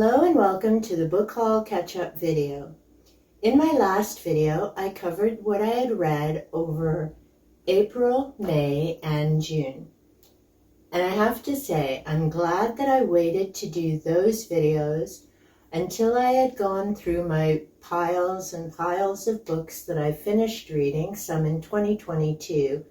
Hello and welcome to the book haul catch-up video. In my last video, I covered what I had read over April, May, and June. And I have to say, I'm glad that I waited to do those videos until I had gone through my piles and piles of books that I finished reading, some in 2022,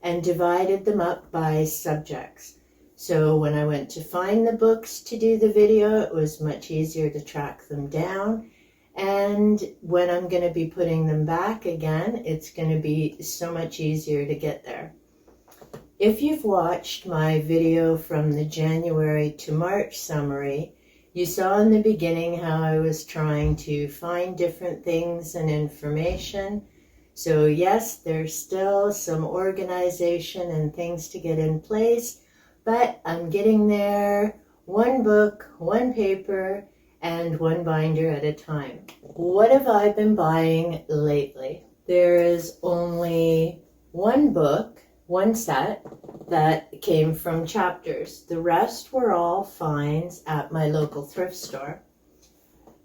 and divided them up by subjects. So when I went to find the books to do the video, it was much easier to track them down. And when I'm going to be putting them back again, it's going to be so much easier to get there. If you've watched my video from the January to March summary, you saw in the beginning how I was trying to find different things and information. So yes, there's still some organization and things to get in place, but I'm getting there, one book, one paper, and one binder at a time. What have I been buying lately? There is only one book, one set, that came from Chapters. The rest were all finds at my local thrift store.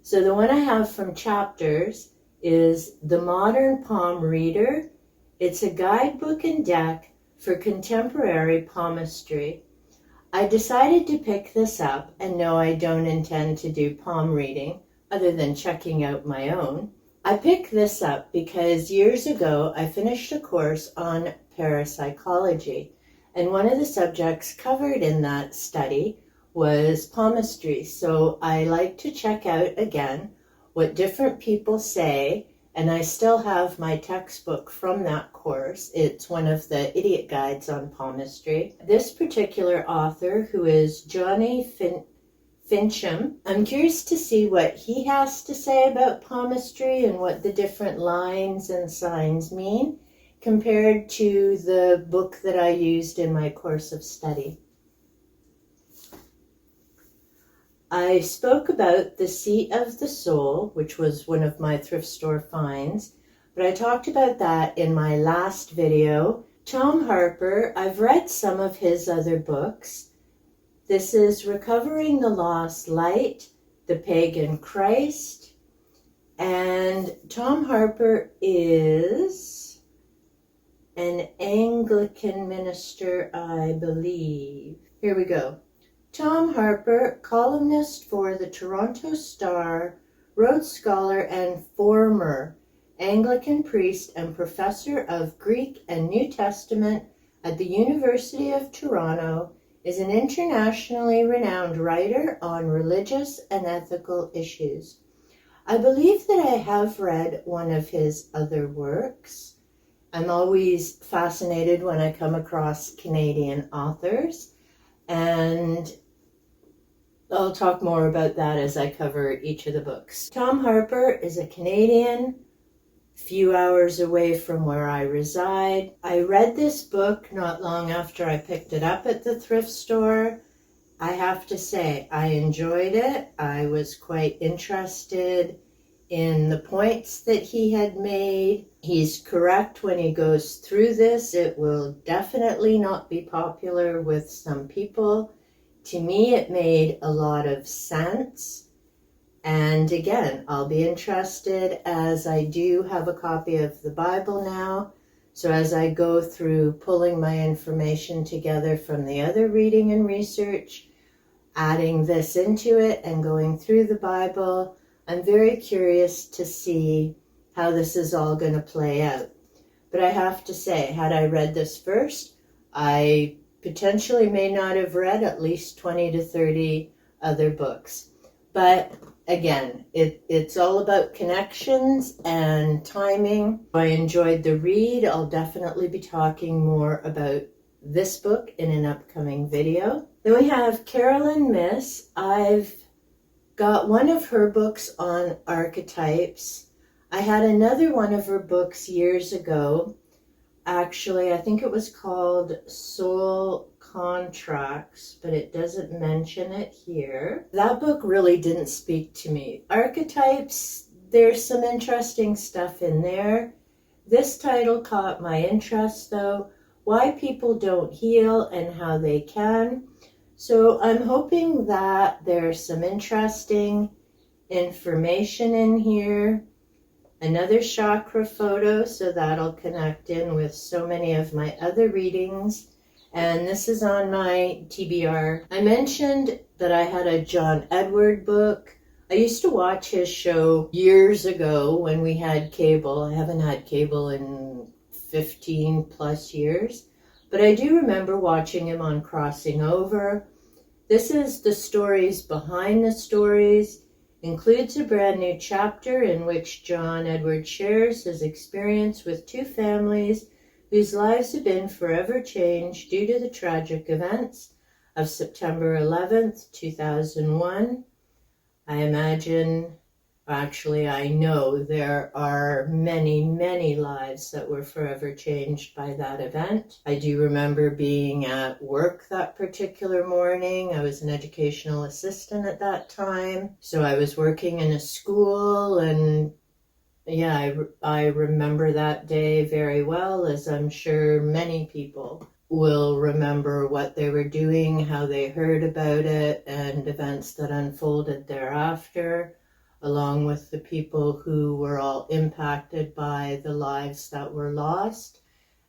So the one I have from Chapters is The Modern Palm Reader. It's a guidebook and deck for contemporary palmistry. I decided to pick this up, and no, I don't intend to do palm reading other than checking out my own. I picked this up because years ago I finished a course on parapsychology, and one of the subjects covered in that study was palmistry. So I like to check out again what different people say, and I still have my textbook from that course. It's one of the idiot guides on palmistry. This particular author, who is Johnny Fincham, I'm curious to see what he has to say about palmistry and what the different lines and signs mean compared to the book that I used in my course of study. I spoke about The Seat of the Soul, which was one of my thrift store finds, but I talked about that in my last video. Tom Harper, I've read some of his other books. This is Recovering the Lost Light, The Pagan Christ, and Tom Harper is an Anglican minister, I believe. Here we go. Tom Harper, columnist for the Toronto Star, Rhodes Scholar and former Anglican priest and professor of Greek and New Testament at the University of Toronto, is an internationally renowned writer on religious and ethical issues. I believe that I have read one of his other works. I'm always fascinated when I come across Canadian authors, and I'll talk more about that as I cover each of the books. Tom Harper is a Canadian, few hours away from where I reside. I read this book not long after I picked it up at the thrift store. I have to say, I enjoyed it. I was quite interested in the points that he had made. He's correct when he goes through this. It will definitely not be popular with some people. To me, it made a lot of sense. And again, I'll be interested, as I do have a copy of the Bible now. So as I go through pulling my information together from the other reading and research, adding this into it and going through the Bible, I'm very curious to see how this is all going to play out. But I have to say, had I read this first, I potentially may not have read at least 20 to 30 other books. But again, it's all about connections and timing. I enjoyed the read. I'll definitely be talking more about this book in an upcoming video. Then we have Carolyn Miss. I've got one of her books on archetypes. I had another one of her books years ago. Actually, I think it was called Soul Contracts, but it doesn't mention it here. That book really didn't speak to me. Archetypes, there's some interesting stuff in there. This title caught my interest though, Why People Don't Heal and How They Can. So I'm hoping that there's some interesting information in here. Another chakra photo, so that'll connect in with so many of my other readings. And this is on my TBR. I mentioned that I had a John Edward book. I used to watch his show years ago when we had cable. I haven't had cable in 15 plus years, but I do remember watching him on Crossing Over. This is the stories behind the stories, includes a brand new chapter in which John Edward shares his experience with two families whose lives have been forever changed due to the tragic events of September 11th, 2001. I imagine, actually I know there are many, many lives that were forever changed by that event. I do remember being at work that particular morning. I was an educational assistant at that time. So I was working in a school, and yeah, I remember that day very well, as I'm sure many people will remember what they were doing, how they heard about it, and events that unfolded thereafter, along with the people who were all impacted by the lives that were lost,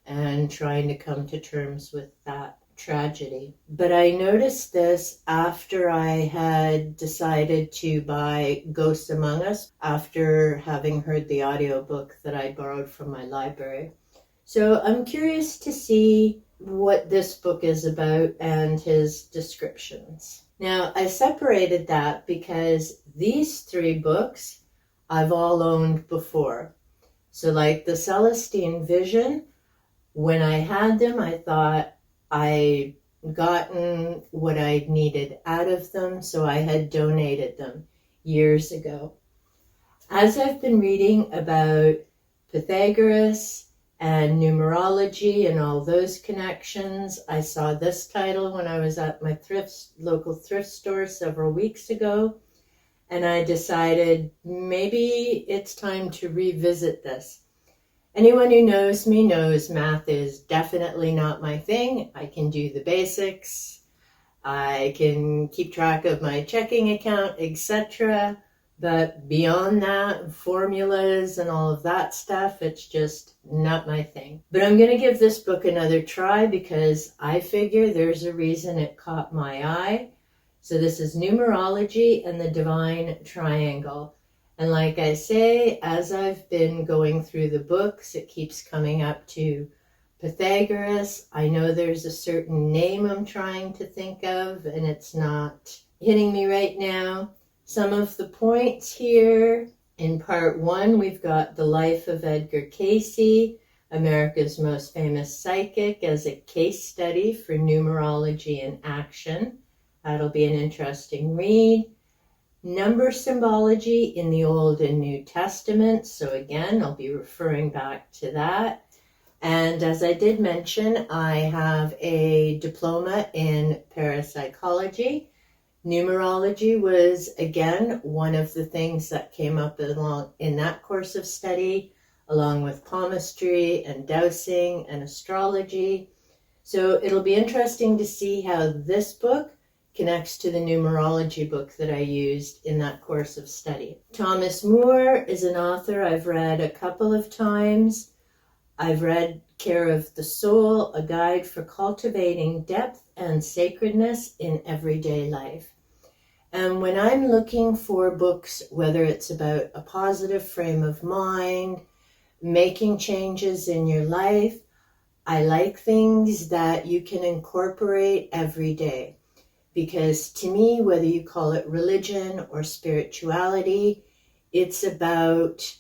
and trying to come to terms with that tragedy. But I noticed this after I had decided to buy Ghosts Among Us, after having heard the audiobook that I borrowed from my library. So I'm curious to see what this book is about and his descriptions. Now, I separated that because these three books I've all owned before. So like the Celestine Vision, when I had them, I thought I'd gotten what I'd needed out of them, so I had donated them years ago. As I've been reading about Pythagoras and numerology and all those connections, I saw this title when I was at my local thrift store several weeks ago, and I decided maybe it's time to revisit this. Anyone who knows me knows math is definitely not my thing. I can do the basics, I can keep track of my checking account, etc. But beyond that, formulas and all of that stuff, it's just not my thing. But I'm going to give this book another try because I figure there's a reason it caught my eye. So this is Numerology and the Divine Triangle. And like I say, as I've been going through the books, it keeps coming up to Pythagoras. I know there's a certain name I'm trying to think of, and it's not hitting me right now. Some of the points here, in part one, we've got the life of Edgar Cayce, America's most famous psychic, as a case study for numerology in action. That'll be an interesting read. Number symbology in the Old and New Testaments. So again, I'll be referring back to that. And as I did mention, I have a diploma in parapsychology. Numerology was, again, one of the things that came up along in that course of study, along with palmistry and dowsing and astrology. So it'll be interesting to see how this book connects to the numerology book that I used in that course of study. Thomas Moore is an author I've read a couple of times. I've read Care of the Soul, a guide for cultivating depth and sacredness in everyday life. And when I'm looking for books, whether it's about a positive frame of mind, making changes in your life, I like things that you can incorporate every day. Because to me, whether you call it religion or spirituality, it's about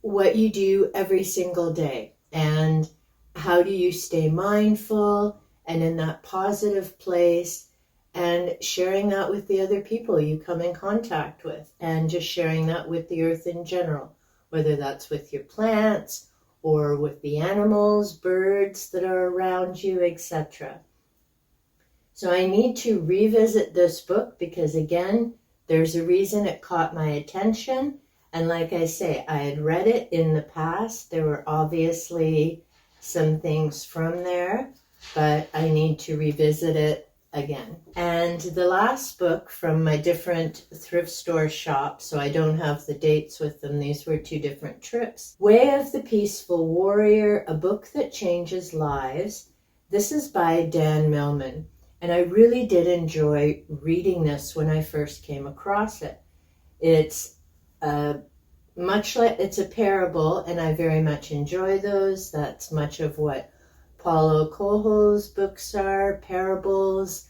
what you do every single day and how do you stay mindful and in that positive place, and sharing that with the other people you come in contact with, and just sharing that with the earth in general, whether that's with your plants or with the animals, birds that are around you, etc. So I need to revisit this book because, again, there's a reason it caught my attention. And like I say, I had read it in the past. There were obviously some things from there, but I need to revisit it again. And the last book from my different thrift store shops, so I don't have the dates with them, these were 2 different trips. Way of the Peaceful Warrior, a book that changes lives. This is by Dan Millman, and I really did enjoy reading this when I first came across it. It's much like it's a parable, and I very much enjoy those. That's much of what Paulo Coelho's books are, parables,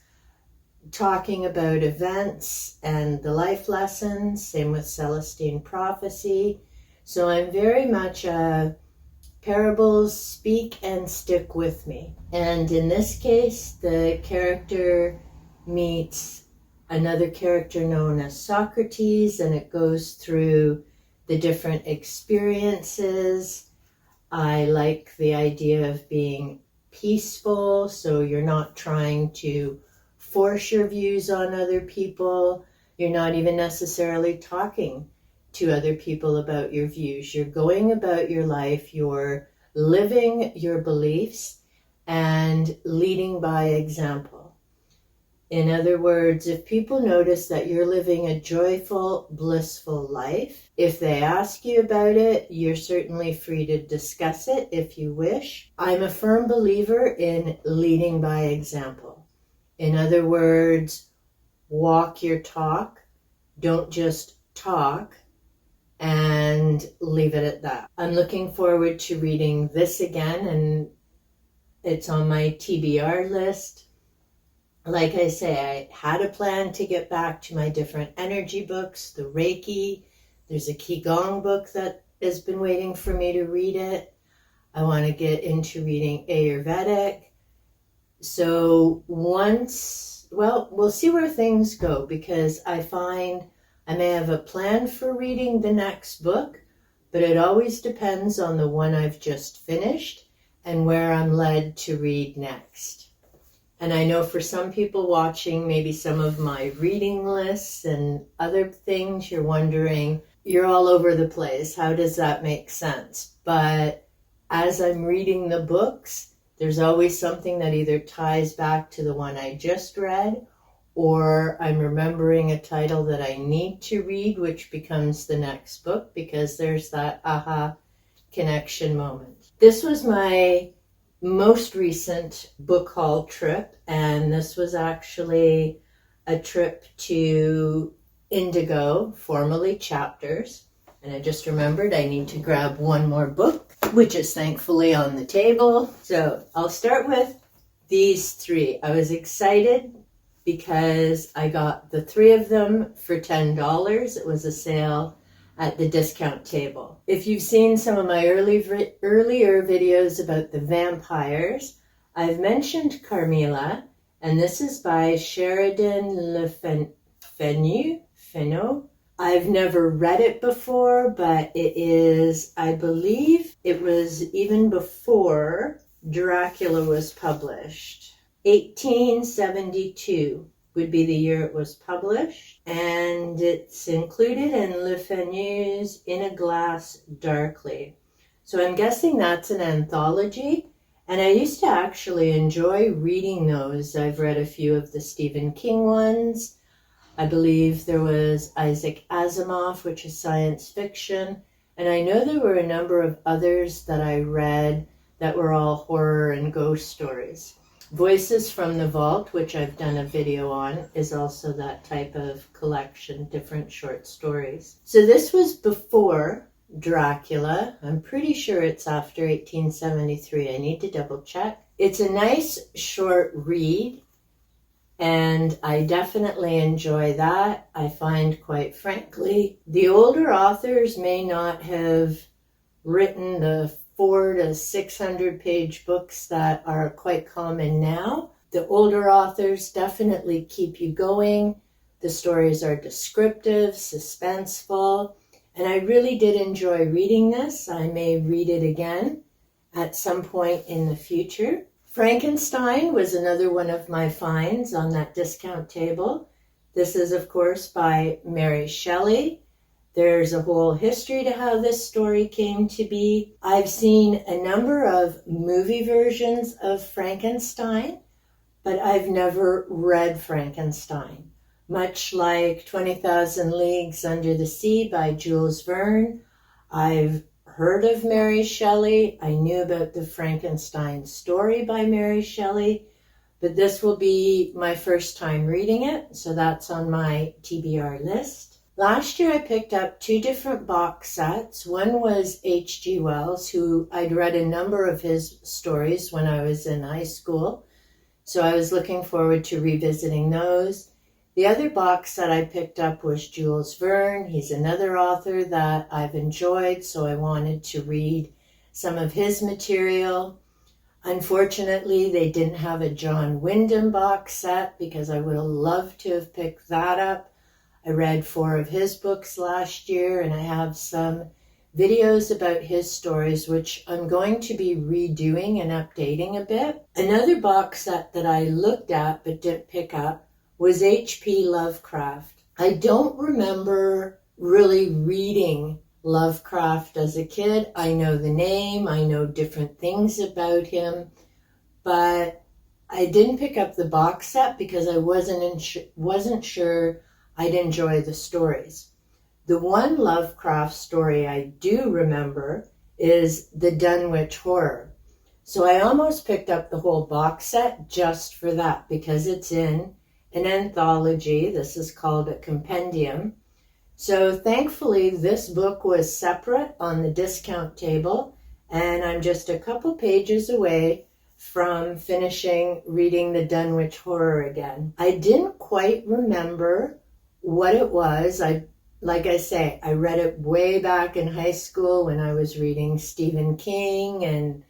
talking about events and the life lessons, same with Celestine Prophecy. So I'm very much parables speak and stick with me. And in this case, the character meets another character known as Socrates, and it goes through the different experiences. I like the idea of being peaceful, so you're not trying to force your views on other people. You're not even necessarily talking to other people about your views. You're going about your life, you're living your beliefs and leading by example. In other words, if people notice that you're living a joyful, blissful life, if they ask you about it, you're certainly free to discuss it if you wish. I'm a firm believer in leading by example. In other words, walk your talk. Don't just talk and leave it at that. I'm looking forward to reading this again, and it's on my TBR list. Like I say, I had a plan to get back to my different energy books, the Reiki. There's a Qigong book that has been waiting for me to read it. I want to get into reading Ayurvedic. So we'll see where things go, because I find I may have a plan for reading the next book, but it always depends on the one I've just finished and where I'm led to read next. And I know for some people watching maybe some of my reading lists and other things, you're wondering, you're all over the place. How does that make sense? But as I'm reading the books, there's always something that either ties back to the one I just read, or I'm remembering a title that I need to read, which becomes the next book, because there's that aha connection moment. This was my most recent book haul trip, and this was actually a trip to Indigo, formerly Chapters. And I just remembered I need to grab one more book, which is thankfully on the table. So I'll start with these 3. I was excited because I got the 3 of them for $10. It was a sale at the discount table. If you've seen some of my earlier videos about the vampires, I've mentioned Carmilla, and this is by Sheridan Le Fanu. I've never read it before, but it is, I believe it was even before Dracula was published. 1872 would be the year it was published, and it's included in Le Fanu's In a Glass Darkly. So I'm guessing that's an anthology, and I used to actually enjoy reading those. I've read a few of the Stephen King ones. I believe there was Isaac Asimov, which is science fiction, and I know there were a number of others that I read that were all horror and ghost stories. Voices from the Vault, which I've done a video on, is also that type of collection, different short stories. So this was before Dracula. I'm pretty sure it's after 1873. I need to double check. It's a nice short read, and I definitely enjoy that. I find, quite frankly, the older authors may not have written the 400 to 600 page books that are quite common now. The older authors definitely keep you going. The stories are descriptive, suspenseful, and I really did enjoy reading this. I may read it again at some point in the future. Frankenstein was another one of my finds on that discount table. This is, of course, by Mary Shelley. There's a whole history to how this story came to be. I've seen a number of movie versions of Frankenstein, but I've never read Frankenstein. Much like 20,000 Leagues Under the Sea by Jules Verne, I've heard of Mary Shelley. I knew about the Frankenstein story by Mary Shelley, but this will be my first time reading it, so that's on my TBR list. Last year I picked up 2 different box sets. One was H.G. Wells, who I'd read a number of his stories when I was in high school, so I was looking forward to revisiting those. The other box that I picked up was Jules Verne. He's another author that I've enjoyed, so I wanted to read some of his material. Unfortunately, they didn't have a John Wyndham box set because I would have loved to have picked that up. I read 4 of his books last year, and I have some videos about his stories, which I'm going to be redoing and updating a bit. Another box set that I looked at but didn't pick up was H.P. Lovecraft. I don't remember really reading Lovecraft as a kid. I know the name, I know different things about him, but I didn't pick up the box set because I wasn't sure I'd enjoy the stories. The one Lovecraft story I do remember is the Dunwich Horror. So I almost picked up the whole box set just for that because it's in an anthology. This is called a compendium. So thankfully this book was separate on the discount table, and I'm just a couple pages away from finishing reading the Dunwich Horror again. I didn't quite remember what it was. Like I say, I read it way back in high school when I was reading Stephen King and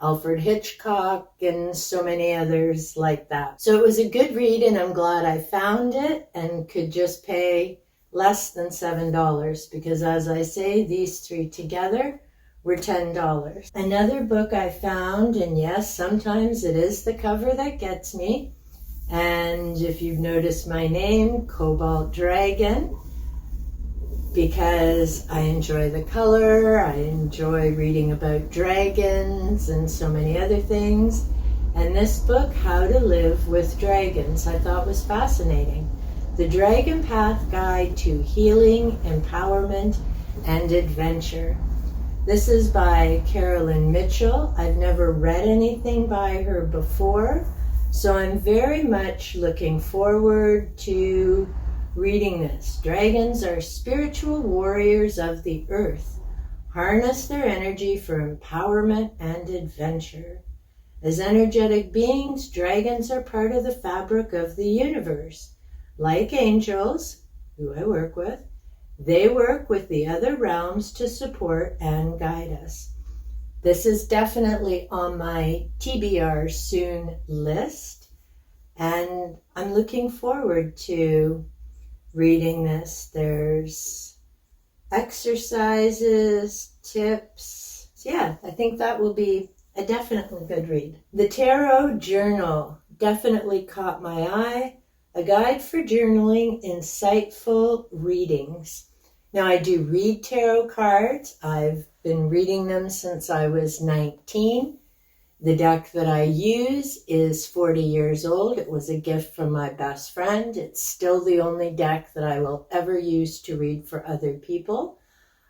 Alfred Hitchcock and so many others like that. So it was a good read, and I'm glad I found it and could just pay less than $7 because, as I say, these 3 together were $10. Another book I found, and yes, sometimes it is the cover that gets me, and if you've noticed my name, Cobalt Dragon, because I enjoy the color, I enjoy reading about dragons and so many other things. And this book, How to Live with Dragons, I thought was fascinating. The Dragon Path Guide to Healing, Empowerment, and Adventure. This is by Carolyn Mitchell. I've never read anything by her before, so I'm very much looking forward to reading this. Dragons are spiritual warriors of the earth. Harness their energy for empowerment and adventure. As energetic beings, dragons are part of the fabric of the universe. Like angels, who I work with, they work with the other realms to support and guide us. This is definitely on my TBR soon list, and I'm looking forward to reading this. There's exercises, tips. So yeah, I think that will be a definitely good read. The Tarot Journal definitely caught my eye. A guide for journaling, insightful readings. Now I do read tarot cards. I've been reading them since I was 19. The deck that I use is 40 years old. It was a gift from my best friend. It's still the only deck that I will ever use to read for other people.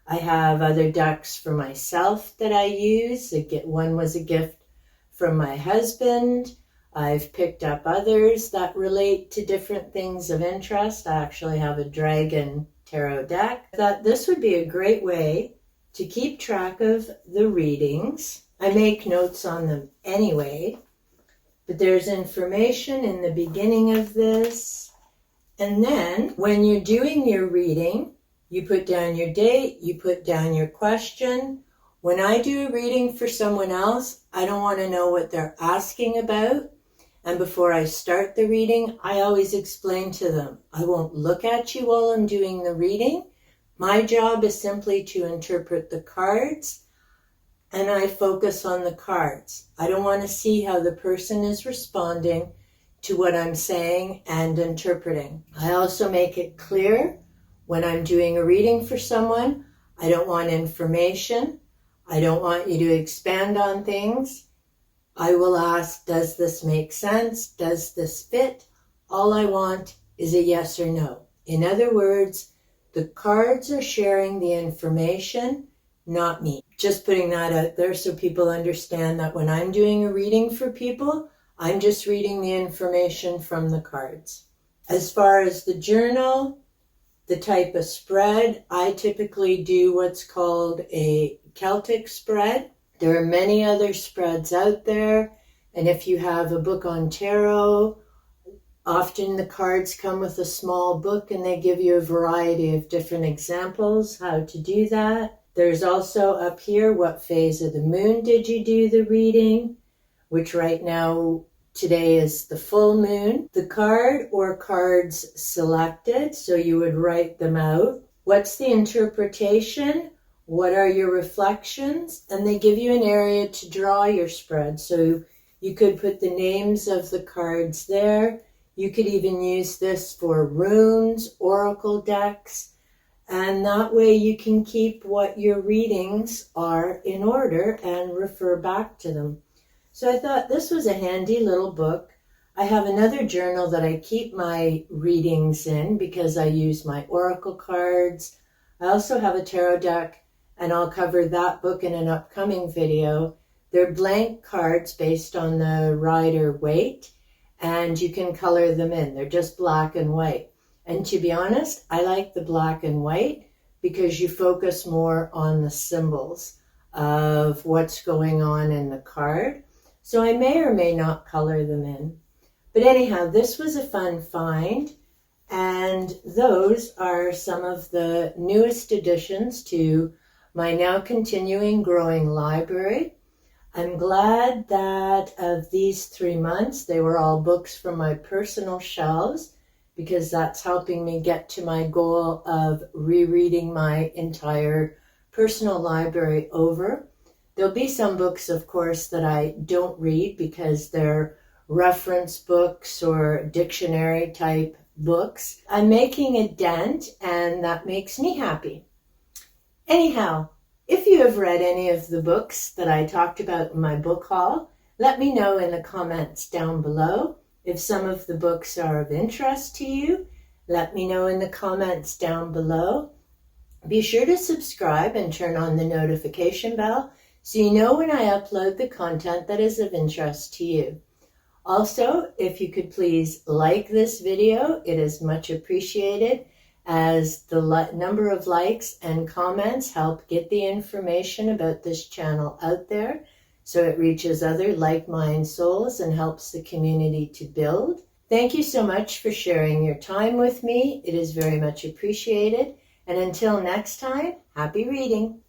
I have other decks for myself that I use. One was a gift from my husband. I've picked up others that relate to different things of interest. I actually have a dragon tarot deck. I thought this would be a great way to keep track of the readings. I make notes on them anyway, but there's information in the beginning of this. And then when you're doing your reading, you put down your date, you put down your question. When I do a reading for someone else, I don't want to know what they're asking about. And before I start the reading, I always explain to them, I won't look at you while I'm doing the reading. My job is simply to interpret the cards, and I focus on the cards. I don't want to see how the person is responding to what I'm saying and interpreting. I also make it clear when I'm doing a reading for someone, I don't want information. I don't want you to expand on things. I will ask, does this make sense? Does this fit? All I want is a yes or no. In other words, the cards are sharing the information, not me. Just putting that out there so people understand that when I'm doing a reading for people, I'm just reading the information from the cards. As far as the journal, the type of spread, I typically do what's called a Celtic spread. There are many other spreads out there, and if you have a book on tarot, often the cards come with a small book and they give you a variety of different examples how to do that. There's also up here, what phase of the moon did you do the reading, which right now today is the full moon. The card or cards selected, so you would write them out. What's the interpretation? What are your reflections? And they give you an area to draw your spread. So you could put the names of the cards there. You could even use this for runes, oracle decks, and that way you can keep what your readings are in order and refer back to them. So I thought this was a handy little book. I have another journal that I keep my readings in because I use my oracle cards. I also have a tarot deck, and I'll cover that book in an upcoming video. They're blank cards based on the Rider-Waite, and you can color them in. They're just black and white. And to be honest, I like the black and white because you focus more on the symbols of what's going on in the card. So I may or may not color them in. But anyhow, this was a fun find. And those are some of the newest additions to my now continuing growing library. I'm glad that of these 3 months, they were all books from my personal shelves, because that's helping me get to my goal of rereading my entire personal library over. There'll be some books, of course, that I don't read because they're reference books or dictionary type books. I'm making a dent, and that makes me happy. Anyhow, if you have read any of the books that I talked about in my book haul, let me know in the comments down below. If some of the books are of interest to you, let me know in the comments down below. Be sure to subscribe and turn on the notification bell so you know when I upload the content that is of interest to you. Also, if you could please like this video, it is much appreciated, as the number of likes and comments help get the information about this channel out there so it reaches other like-minded souls and helps the community to build. Thank you so much for sharing your time with me. It is very much appreciated. And until next time, happy reading.